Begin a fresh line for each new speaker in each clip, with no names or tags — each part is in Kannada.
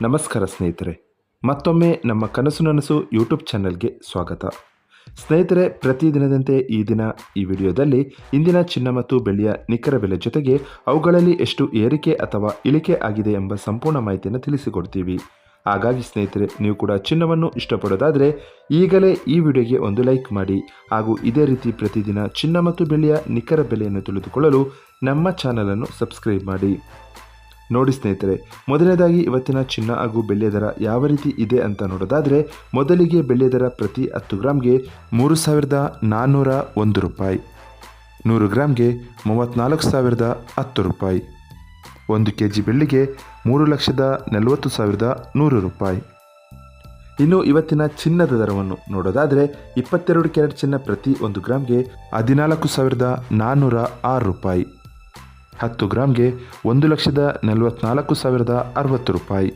ನಮಸ್ಕಾರ ಸ್ನೇಹಿತರೆ, ಮತ್ತೊಮ್ಮೆ ನಮ್ಮ ಕನಸು ನನಸು ಯೂಟ್ಯೂಬ್ ಚಾನೆಲ್ಗೆ ಸ್ವಾಗತ. ಸ್ನೇಹಿತರೆ, ಪ್ರತಿದಿನದಂತೆ ಈ ದಿನ ಈ ವಿಡಿಯೋದಲ್ಲಿ ಇಂದಿನ ಚಿನ್ನ ಮತ್ತು ಬೆಳ್ಳಿಯ ನಿಖರ ಬೆಲೆ ಜೊತೆಗೆ ಅವುಗಳಲ್ಲಿ ಎಷ್ಟು ಏರಿಕೆ ಅಥವಾ ಇಳಿಕೆ ಆಗಿದೆ ಎಂಬ ಸಂಪೂರ್ಣ ಮಾಹಿತಿಯನ್ನು ತಿಳಿಸಿಕೊಡ್ತೀವಿ. ಹಾಗಾಗಿ ಸ್ನೇಹಿತರೆ, ನೀವು ಕೂಡ ಚಿನ್ನವನ್ನು ಇಷ್ಟಪಡೋದಾದರೆ ಈಗಲೇ ಈ ವಿಡಿಯೋಗೆ ಒಂದು ಲೈಕ್ ಮಾಡಿ. ಹಾಗೂ ಇದೇ ರೀತಿ ಪ್ರತಿದಿನ ಚಿನ್ನ ಮತ್ತು ಬೆಳ್ಳಿಯ ನಿಖರ ಬೆಲೆಯನ್ನು ತಿಳಿದುಕೊಳ್ಳಲು ನಮ್ಮ ಚಾನಲನ್ನು ಸಬ್ಸ್ಕ್ರೈಬ್ ಮಾಡಿ. ನೋಡಿ ಸ್ನೇಹಿತರೆ, ಮೊದಲನೇದಾಗಿ ಇವತ್ತಿನ ಚಿನ್ನ ಹಾಗೂ ಬೆಳ್ಳಿಯ ದರ ಯಾವ ರೀತಿ ಇದೆ ಅಂತ ನೋಡೋದಾದರೆ, ಮೊದಲಿಗೆ ಬೆಳ್ಳಿಯ ದರ ಪ್ರತಿ 10 ಗ್ರಾಮ್ಗೆ 3,401 ರೂಪಾಯಿ, 100 ಗ್ರಾಮ್ಗೆ 34,010 ರೂಪಾಯಿ, 1 kg ಬೆಳ್ಳಿಗೆ 3,40,100 ರೂಪಾಯಿ. ಇನ್ನು ಇವತ್ತಿನ ಚಿನ್ನದ ದರವನ್ನು ನೋಡೋದಾದರೆ, 22 ಕ್ಯಾರೆಟ್ ಚಿನ್ನ ಪ್ರತಿ 1 ಗ್ರಾಮ್ಗೆ 14,406 ರೂಪಾಯಿ, 10 ಗ್ರಾಮ್ಗೆ 1,44,060 ರೂಪಾಯಿ,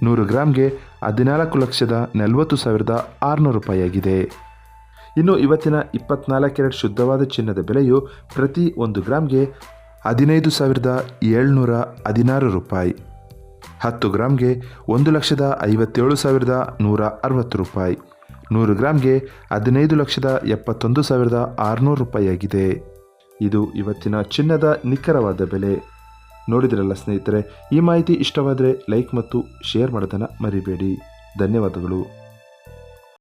100 ಗ್ರಾಮ್ಗೆ 14,40,600 ರೂಪಾಯಿಯಾಗಿದೆ. ಇನ್ನು ಇವತ್ತಿನ 24 ಕ್ಯಾರೆಟ್ ಶುದ್ಧವಾದ ಚಿನ್ನದ ಬೆಲೆಯು ಪ್ರತಿ 1 ಗ್ರಾಮ್ಗೆ 15,716 ರೂಪಾಯಿ, 10 ಗ್ರಾಮ್ಗೆ 1,57,160 ರೂಪಾಯಿ, 100 ಗ್ರಾಮ್ಗೆ 15,71,600 ರೂಪಾಯಿಯಾಗಿದೆ. ಇದು ಇವತ್ತಿನ ಚಿನ್ನದ ನಿಖರವಾದ ಬೆಲೆ. ನೋಡಿದ್ರಲ್ಲ ಸ್ನೇಹಿತರೆ, ಈ ಮಾಹಿತಿ ಇಷ್ಟವಾದರೆ ಲೈಕ್ ಮತ್ತು ಶೇರ್ ಮಾಡೋದನ್ನು ಮರಿಬೇಡಿ. ಧನ್ಯವಾದಗಳು.